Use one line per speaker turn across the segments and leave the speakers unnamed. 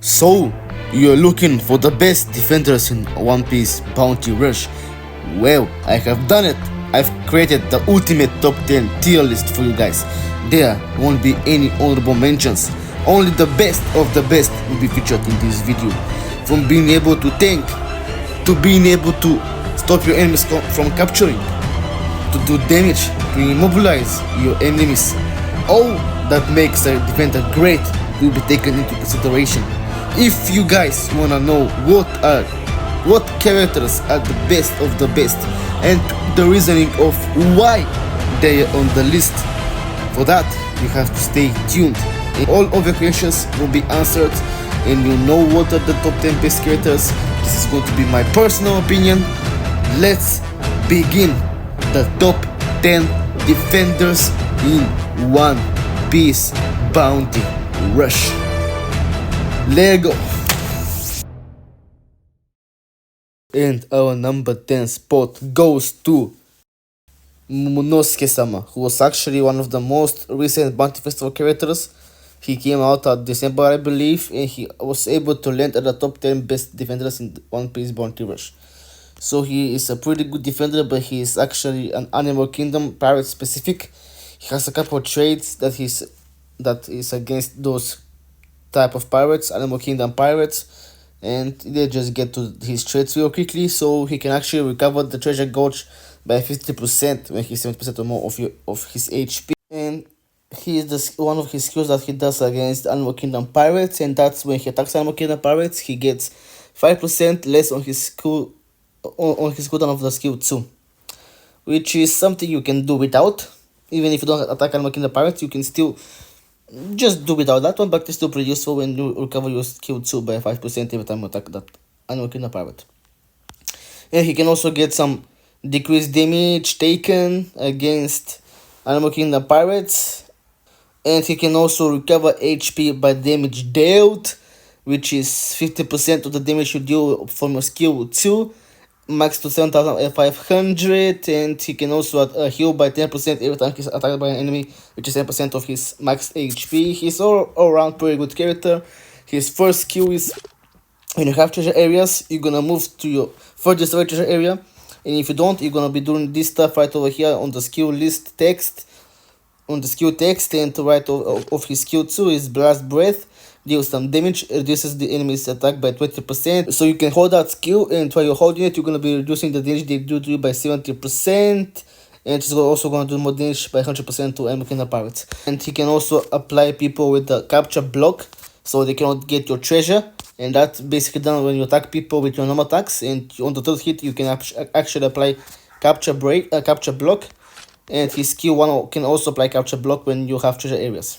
So, you're looking for the best defenders in One Piece Bounty Rush? Well, I have done it. I've created the ultimate top 10 tier list for you guys. There won't be any honorable mentions. Only the best of the best will be featured in this video. From being able to tank, to being able to stop your enemies from capturing, to do damage, to immobilize your enemies. All that makes a defender great will be taken into consideration. If you guys wanna know what characters are the best of the best and the reasoning of why they are on the list, for that you have to stay tuned. And all of your questions will be answered and you'll know what are the top 10 best characters. This is going to be my personal opinion. Let's begin the top 10 defenders in One Piece Bounty Rush. Let go. And our number 10 spot goes to Momonosuke-sama, who was actually one of the most recent Bounty Festival characters. He came out at December, I believe, and he was able to land at the top 10 best defenders in One Piece Bounty Rush. So he is a pretty good defender, but he is actually an Animal Kingdom pirate specific. He has a couple of traits that is against those type of pirates, Animal Kingdom pirates, and they just get to his traits real quickly, so he can actually recover the treasure gauge by 50% when he's 70% or more of his HP. And he is one of his skills that he does against Animal Kingdom pirates, and that's when he attacks Animal Kingdom pirates, he gets 5% less on his skill on his cooldown of the skill 2, which is something you can do without. Even if you don't attack Animal Kingdom pirates, you can still just do without that one, but it's still pretty useful when you recover your skill 2 by 5% every time you attack that Animal Kingdom pirate. And he can also get some decreased damage taken against Animal Kingdom pirates, and he can also recover HP by damage dealt, which is 50% of the damage you deal from your skill 2, max to 7,500, and he can also heal by 10% every time he's attacked by an enemy, which is 10% of his max HP. He's all around pretty good character. His first skill is when you have treasure areas, you're gonna move to your furthest away treasure area, and if you don't, you're gonna be doing this stuff right over here on the skill list text, and to right of his skill 2 is Blast Breath. Deals some damage, reduces the enemy's attack by 20%. So you can hold that skill, and while you're holding it, you're going to be reducing the damage they do to you by 70%. And it's also going to do more damage by 100% to Animal Kingdom pirates. And he can also apply people with the capture block, so they cannot get your treasure. And that's basically done when you attack people with your normal attacks. And on the third hit, you can actually apply capture block. And his skill 1 can also apply capture block when you have treasure areas.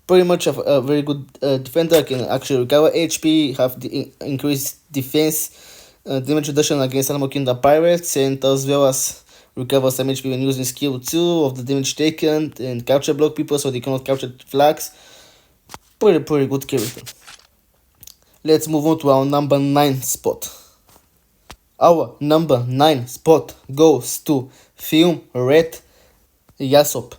Pretty much a very good defender, can actually recover HP, have the increased defense, damage reduction against Animal Kingdom pirates, and as well as recover some HP when using skill 2 of the damage taken, and capture block people so they cannot capture flags. Pretty good character. Let's move on to our number 9 spot. Our number 9 spot goes to Film Red Yasop.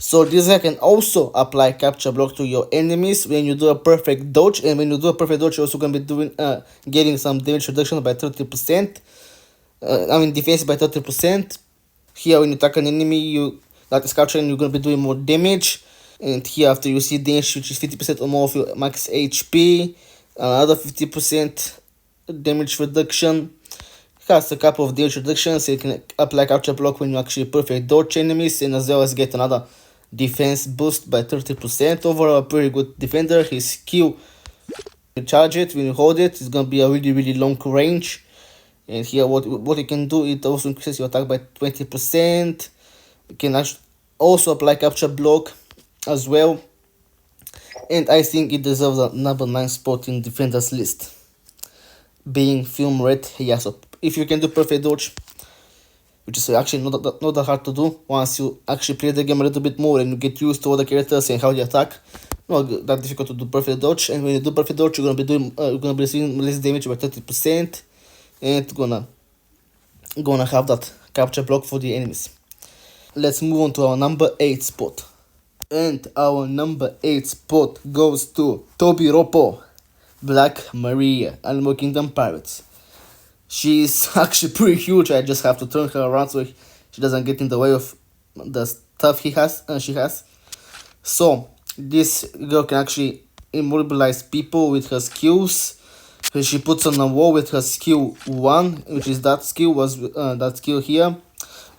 So this guy can also apply capture block to your enemies when you do a perfect dodge, and when you do a perfect dodge, you're also going to be doing getting some damage reduction by 30%. Defense by 30%. Here, when you attack an enemy that is capturing, you're going to be doing more damage. And here, after you see damage, which is 50% or more of your max HP, another 50% damage reduction. Has a couple of damage reductions, so you can apply capture block when you actually perfect dodge enemies, and as well as get another defense boost by 30%. Overall, a pretty good defender. His skill, you charge it, when you hold it, it's gonna be a really long range. And here, what you can do, it also increases your attack by 20%. You can also apply capture block as well. And I think it deserves a number 9 spot in defenders list, being Film Red Yasop. If you can do perfect dodge, which is actually not that hard to do once you actually play the game a little bit more and you get used to all the characters and how they attack. Not that difficult to do perfect dodge, and when you do perfect dodge, you're gonna be receiving less damage by 30%, and gonna have that capture block for the enemies. Let's move on to our number 8 spot. And our number 8 spot goes to Tobi Roppo. Black Maria, Animal Kingdom Pirates. She's actually pretty huge. I just have to turn her around so she doesn't get in the way of the stuff she has. So this girl can actually immobilize people with her skills. She puts on a wall with her skill 1, which is that skill here.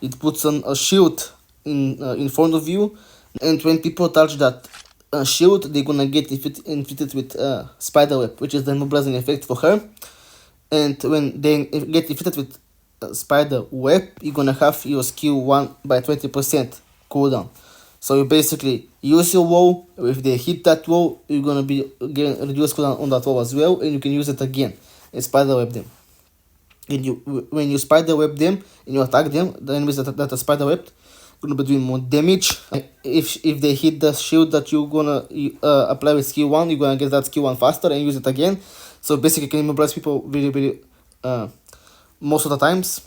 It puts on a shield in front of you, and when people touch that shield, they're gonna get infected with spider web, which is the immobilizing effect for her. And when they get infected with spider web, you're gonna have your skill 1 by 20% cooldown. So you basically use your wall. If they hit that wall, you're gonna be getting reduced cooldown on that wall as well, and you can use it again and spider web them. And when you spider web them and you attack them, the enemies that are spider webbed gonna be doing more damage. If they hit the shield that you're gonna apply with skill 1, you're gonna get that skill 1 faster and use it again. So basically, you can immobilize people really most of the times,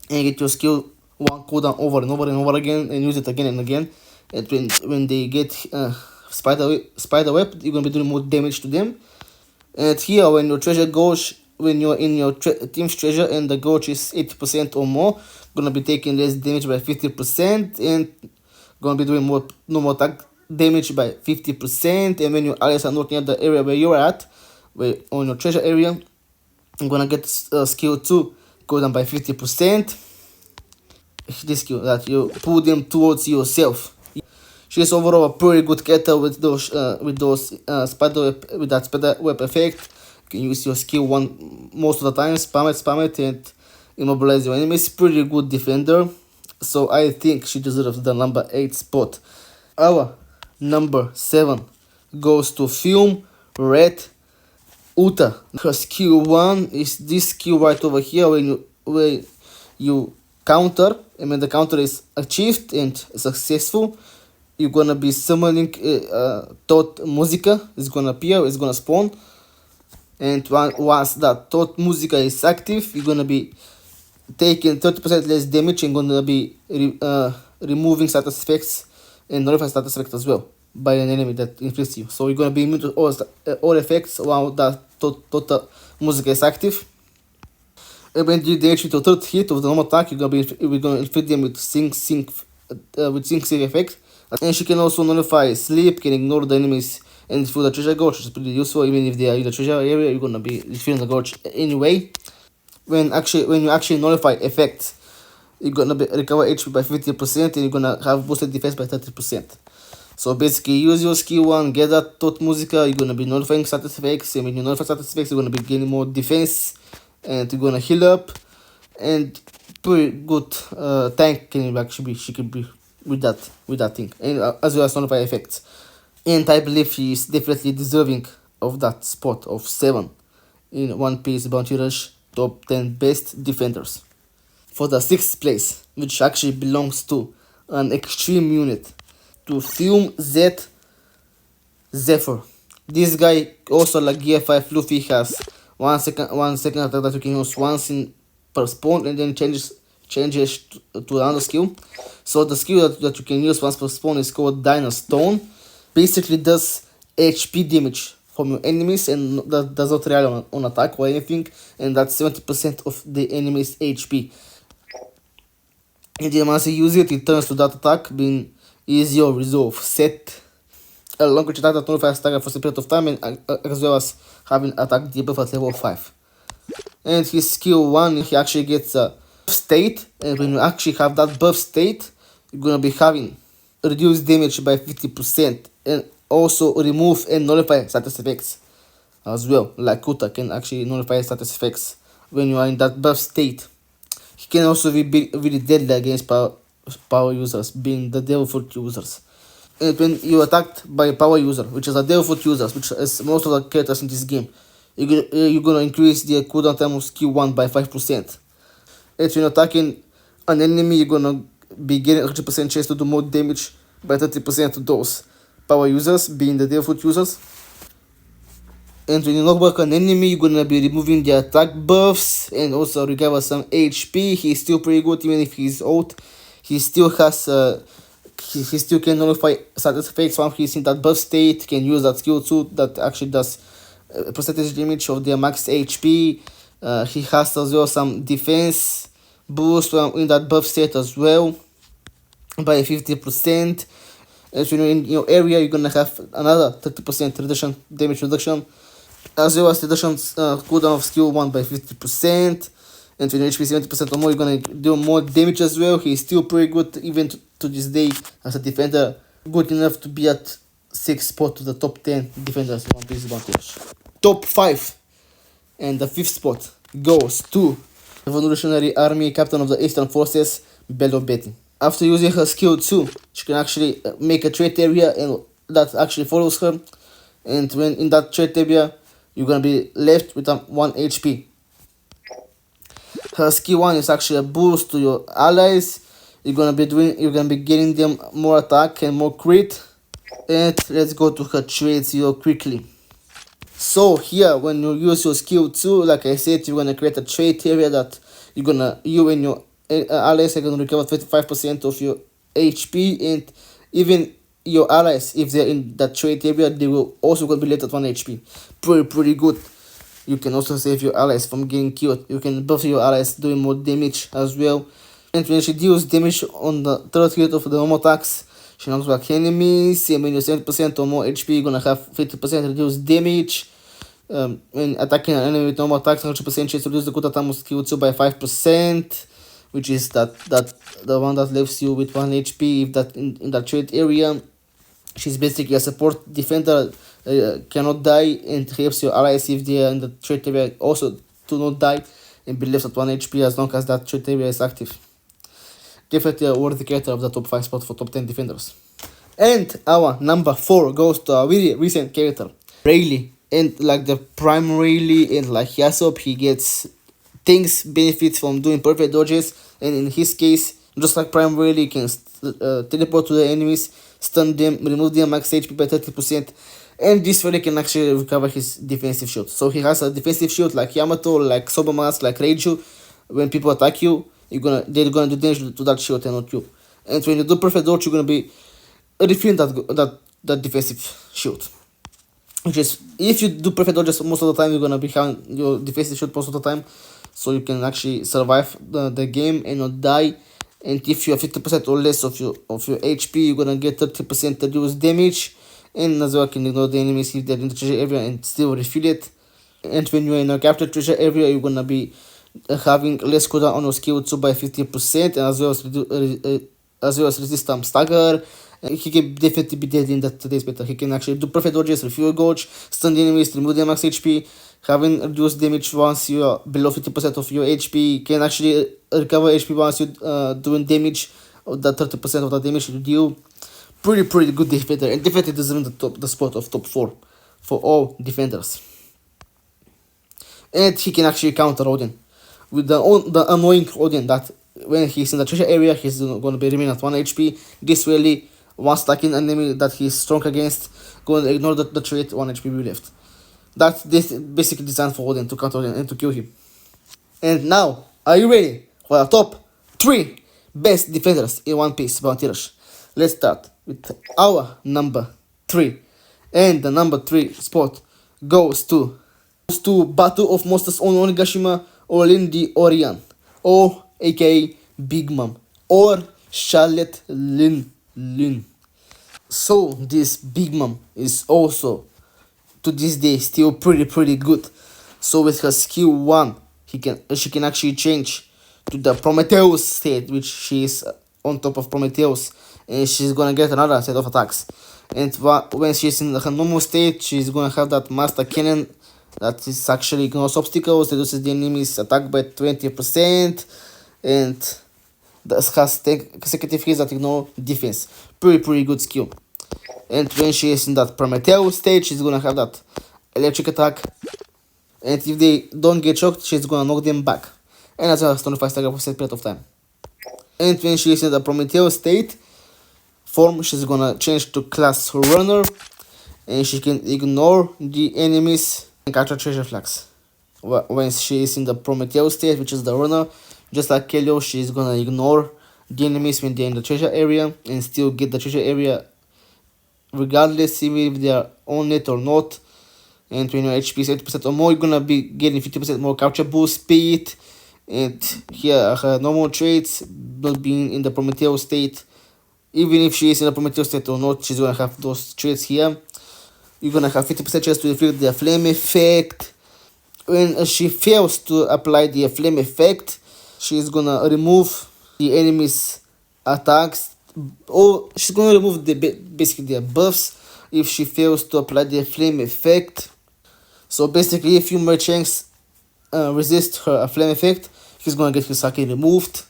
and get your skill 1 cooldown over and over and over again, and use it again and again. And when they get spider web, you're gonna be doing more damage to them. And here, when your treasure gauge, when you're in your team's treasure and the gauge is 80% or more, gonna be taking less damage by 50%, and gonna be doing more normal attack damage by 50%. And when your allies are not near the area where you're at, on your treasure area, I'm gonna get skill 2 go down by 50%. This skill that you pull them towards yourself. She's overall a pretty good character with those spider web, with that spider web effect. You can use your skill 1 most of the time, spam it, and immobilize your enemies. Pretty good defender. So I think she deserves the number 8 spot. Our number 7 goes to Film Red Uta. Her skill 1 is this skill right over here, where you counter, and when the counter is achieved and successful, you're gonna be summoning Tot Musica. It's gonna appear, it's gonna spawn, and once that Tot Musica is active, you're gonna be taking 30% less damage and gonna be removing status effects and nullifying status effects as well by an enemy that inflicts you. So you're gonna be immune to all effects while that Tot Musica is active. And when you damage with your third hit of the normal attack, we're gonna inflict them with sync save effect. And she can also nullify sleep, can ignore the enemies and fill the treasure gauge, which is pretty useful. Even if they are in the treasure area, you're gonna be filling the gauge anyway. When you actually nullify effects, you're gonna recover HP by 50%, and you're gonna have boosted defense by 30%. So basically, use your skill 1, get that Tot Musica, you're gonna be nullifying status effects, and when you nullify status effects, you're gonna be gaining more defense, and you're gonna heal up, and pretty good tank she can be with that thing, and as well as nullify effects. And I believe she is definitely deserving of that spot of 7 in One Piece Bounty Rush top 10 best defenders. For the 6th place, which actually belongs to an extreme unit, to Film Z Zephyr. This guy, also like Gear 5 Luffy, has 1 second attack that you can use once per spawn, and then changes to another skill. So the skill that you can use once per spawn is called Dino Stone. Basically does HP damage from your enemies, and that does not rely on attack or anything, and that's 70% of the enemy's HP. And then once you use it, it turns to that attack, being easy or resolve set a longer attack that nullifies target for a period of time, and as well as having attack debuff at level 5. And his skill 1, he actually gets a buff state, and when you actually have that buff state, you're gonna be having reduced damage by 50%, and also remove and nullify status effects as well. Like Uta can actually nullify status effects when you are in that buff state. He can also be really deadly against power users, being the Devil Fruit users. And when you're attacked by a power user, which is a Devil Fruit user, which is most of the characters in this game, you're gonna increase the cooldown time of skill 1 by 5%. And when you're attacking an enemy, you're gonna be getting 100% chance to do more damage by 30% to those power users, being the Devil Fruit users. And when you knock back an enemy, you're gonna be removing the attack buffs and also recover some HP. He's still pretty good, even if he's old. He still has he still can nullify status effects once he's in that buff state. Can use that skill too that actually does percentage damage of their max HP. He has as well some defense boost in that buff state as well by 50%. As when you're in your area, you're gonna have another 30% reduction, damage reduction, as well as reduction cooldown of skill 1 by 50%. And when you HP 70% or more, you're gonna do more damage as well. He's still pretty good even to this day as a defender, good enough to be at 6th spot to the top 10 defenders in One Piece Bounty Rush. Top 5 and the 5th spot goes to Revolutionary Army Captain of the Eastern Forces, Belo Betty. After using her skill 2, she can actually make a trait area and that actually follows her. And when in that trait area, you're gonna be left with 1 HP. Her skill 1 is actually a boost to your allies. You're gonna be getting them more attack and more crit. And let's go to her traits real quickly. So here, when you use your skill 2, like I said, you're gonna create a trait area that you and your allies are gonna recover 25% of your HP, and even your allies, if they're in that trait area, they will also gonna be left at 1 HP. Pretty good. You can also save your allies from getting killed. You can buff your allies doing more damage as well. And when she deals damage on the 3rd hit of the normal attacks, she knocks back enemies. And when you're 70% or more HP, you're gonna have 50% reduced damage. When attacking an enemy with normal attacks, 100% chance to reduce the cooldown of skill 2 by 5%, which is the one that leaves you with 1 HP if that in that trait area. She's basically a support defender, cannot die, and helps your allies if they are in the trait area also to not die and be left at 1 HP as long as that trait area is active. Definitely a worthy character of the top 5 spot for top 10 defenders. And our number 4 goes to a very recent character, Rayleigh. And like the prime Rayleigh and like Yasop, he gets benefits from doing perfect dodges, and in his case, just like prime Rayleigh, he can teleport to the enemies, stun them, remove their max HP by 30%, and this way can actually recover his defensive shield. So he has a defensive shield like Yamato, like Sobamas, like Reiju. When people attack you, they're gonna do damage to that shield and not you. And when you do perfect dodge, you're gonna be refilling that defensive shield. Which is, if you do perfect dodges most of the time, you're gonna be having your defensive shield most of the time, so you can actually survive the game and not die. And if you have 50% or less of your HP, you're gonna get 30% reduced damage, and as well can ignore the enemies if they're in the treasure area and still refill it. And when you're in a captured treasure area, you're gonna be having less cooldown on your skill 2 by 50%, and as well as resist stagger. He can definitely be deadly in that today's beta. He can actually do perfect dodges, refuel gauge, stun the enemies, remove their max HP, having reduced damage once you are below 50% of your HP. Can actually recover HP once you doing damage of that 30% of the damage you deal. Pretty good defender, and definitely deserving the spot of top 4 for all defenders. And he can actually counter Odin with the annoying Odin that when he's in the treasure area, he's going to be remain at 1 HP. This really, once attacking an enemy that he's strong against, going to ignore the trait, 1 HP will be left. That's basically designed for Odin, to counter Odin and to kill him. And now, are you ready for the top 3 best defenders in One Piece Bounty Rush? Let's start with our number 3. And the number 3 spot goes to Battle of Monsters on Onigashima, or Lindy Orion, or aka Big Mom, or Charlotte Lin. So this Big Mom is also to this day still pretty good. So with her skill 1, she can actually change to the Prometheus state, which she is on top of Prometheus, and she's gonna get another set of attacks. And when she's in her normal state, she's gonna have that Master Cannon that is actually ignores obstacles, reduces the enemy's attack by 20%, and has consecutive hits that ignore defense. Pretty good skill. And when she is in that Prometheus stage, she's gonna have that electric attack, and if they don't get shocked, she's gonna knock them back, and as well as 25 stagger for a set period of time. And when she is in the Prometheus state form, she's gonna change to class runner, and she can ignore the enemies and capture treasure flags. When she is in the Prometheus state, which is the runner, just like Kelio, she's gonna ignore the enemies when they're in the treasure area and still get the treasure area regardless if they are on it or not. And when your HP is 80% or more, you're gonna be getting 50% more capture boost speed. And here, her normal traits, not being in the Prometheus state. Even if she is in the Prometheus state or not, she's gonna have those traits here. You're gonna have 50% chance to inflict the flame effect. When she fails to apply the flame effect, she's gonna remove the enemy's attacks, or she's gonna remove the basically their buffs if she fails to apply the flame effect. So basically, if you merchants resist her flame effect, he's gonna get his haki removed.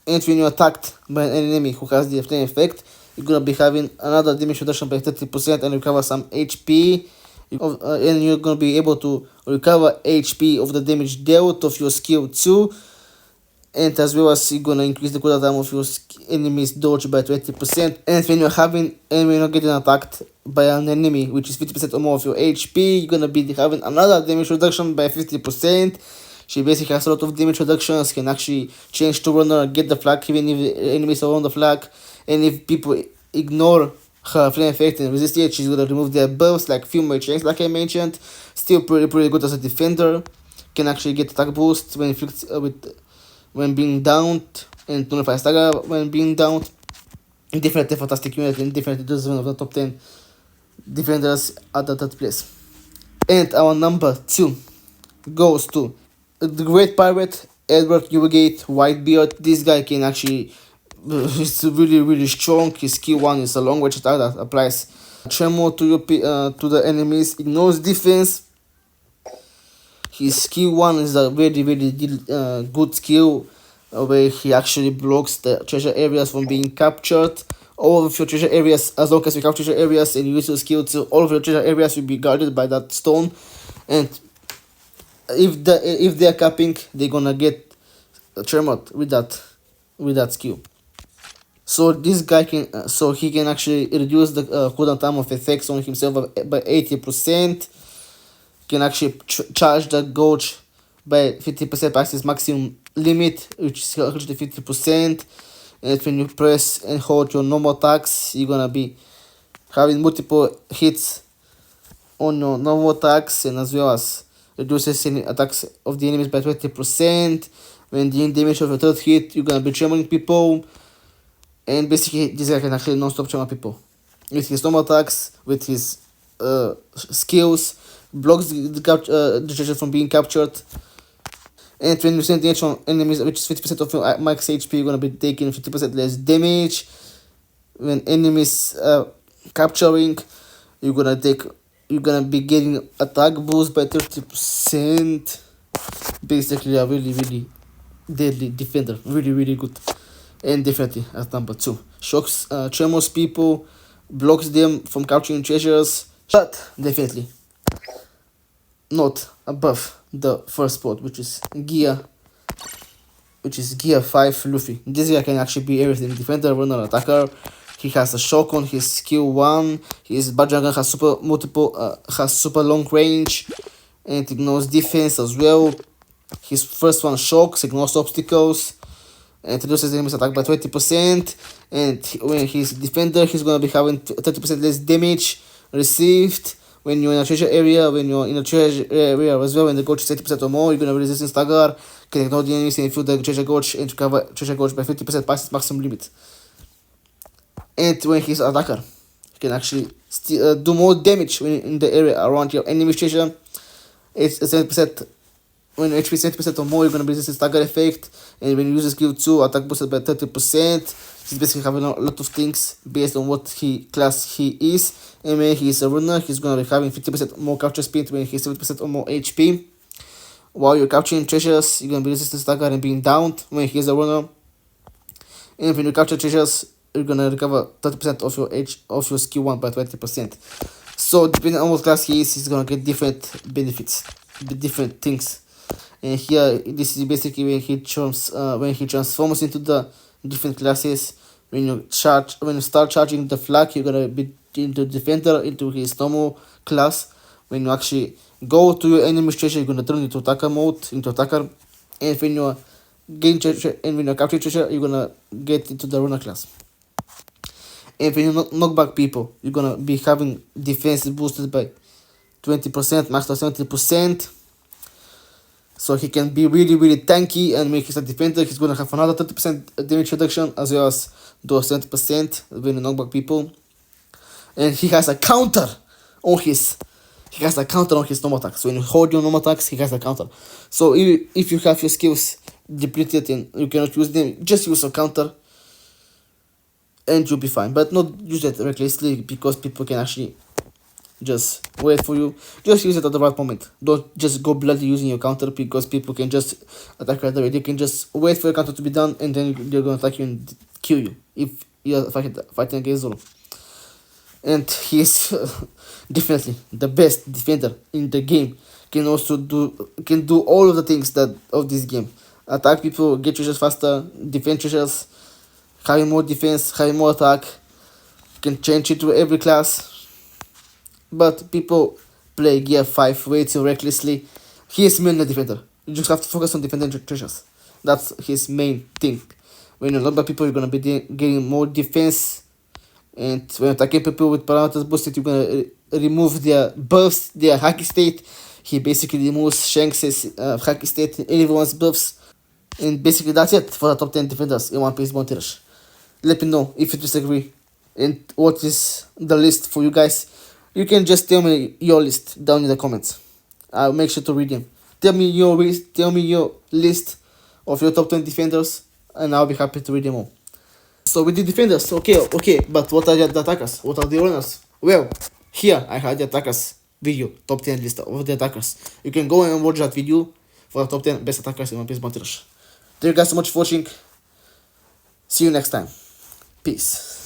And when you're attacked by an enemy who has the flame effect, you're gonna be having another damage reduction by 30% and recover some HP. And you're gonna be able to recover HP of the damage dealt of your skill 2. And as well as you're gonna increase the cooldown of your enemy's dodge by 20%. And when you're getting attacked by an enemy which is 50% or more of your HP, you're gonna be having another damage reduction by 50%. She basically has a lot of damage reductions, can actually change to runner, get the flag even if enemies are on the flag. And if people ignore her flame effect and resist it, she's gonna remove their buffs like few more chains like I mentioned. Still pretty good as a defender. Can actually get attack boost when being downed, and 25 stagger when being downed. Definitely fantastic unit, and definitely deserves one of the top 10 defenders at the third place. And our number 2 goes to the Great Pirate, Edward Newgate Whitebeard. This guy can actually, he's really strong. His skill 1 is a long range attack that applies tremor to the enemies, ignores defense. His skill 1 is a very good skill where he actually blocks the treasure areas from being captured. All of your treasure areas, as long as you have treasure areas and you use your skill 2, all of your treasure areas will be guarded by that stone. And if they're capping, they're gonna get tremored with that skill. So this guy can he can actually reduce the cooldown time of effects on himself by 80%. Can actually charge the gauge by 50% past his maximum limit, which is 150%. And when you press and hold your normal attacks, you're gonna be having multiple hits on your normal attacks, and as well as reduces any attacks of the enemies by 20%. When dealing damage of your third hit, you're gonna be tremoring people. And basically, this guy can actually non-stop tremor people with his normal attacks, with his skills, blocks the treasure from being captured. And when you send damage on enemies, which is 50% of your max HP, you're gonna be taking 50% less damage. When enemies capturing, you're gonna be getting attack boost by 30%. Basically, a really deadly defender, really good. And definitely at number 2, shocks tremors people, blocks them from capturing treasures, but definitely not above the first spot, which is gear 5 Luffy. This guy can actually be everything: defender, runner, attacker. He has a shock on his skill 1. His Bajrangan has super long range and ignores defense as well. His first one shocks, ignores obstacles, and reduces enemy's attack by 20%. And when he's defender, he's gonna be having 30% less damage received. When you're in a treasure area, as well, when the gauge is 80% or more, you're gonna be resisting stagger, can ignore the enemies and infuse the treasure gauge and recover treasure gauge by 50% past its maximum limit. And when he's attacker, he can actually do more damage when in the area around your enemy's treasure. It's 70%. When HP 70% or more, you're gonna be resisting stagger effect. And when you use skill 2, attack boosted by 30%. He's basically having a lot of things based on what class he is. And when he's a runner, he's gonna be having 50% more capture speed when he's 70% or more HP. While you're capturing treasures, you're gonna be resisting stagger and being downed when he's a runner. And when you capture treasures, you're gonna recover 30% of your skill 1 by 20%. So depending on what class he is, he's gonna get different benefits, different things. And here, this is basically when he transforms into the different classes. When you start charging the flag, you're gonna be into defender, into his normal class. When you actually go to your enemy's treasure, you're gonna turn into attacker mode, into attacker. And when you gain treasure and when you capture treasure, you're gonna get into the runner class. And when you knock back people, you're gonna be having defense boosted by 20%, max to 70%. So he can be really, really tanky, and when he's a defender, he's gonna have another 30% damage reduction as well as those 70% when you knock back people. And he has a counter on his normal attacks. So when you hold your normal attacks, he has a counter. So if you have your skills depleted and you cannot use them, just use a counter and you'll be fine. But not use it recklessly, because people can actually just wait for you. Just use it at the right moment. Don't just go bloody using your counter, because people can just attack right away. They can just wait for your counter to be done, and then they're gonna attack you and kill you if you're fighting against Zoro. And he is definitely the best defender in the game. Can do all of the things that of this game. Attack people, get treasures faster, defend treasures, having more defense, having more attack. Can change it to every class. But people play Gear 5 way too recklessly. He is mainly a defender. You just have to focus on defending treasures. That's his main thing. When you knock back people, you're gonna be getting more defense. And when attacking people with parameters boosted, you're gonna remove their buffs, their hacky state. He basically removes Shanks' hacky state and everyone's buffs. And basically that's it for the top 10 defenders in One Piece Bounty Rush. Let me know if you disagree and what is the list for you guys. You can just tell me your list down in the comments. I'll make sure to read them. Tell me your list of your top 10 defenders, and I'll be happy to read them all. So with the defenders, okay, but what are the attackers? What are the runners? Well, here I had the attackers video, top 10 list of the attackers. You can go and watch that video for the top 10 best attackers in One Piece Bounty Rush. Thank you guys so much for watching. See you next time. Peace.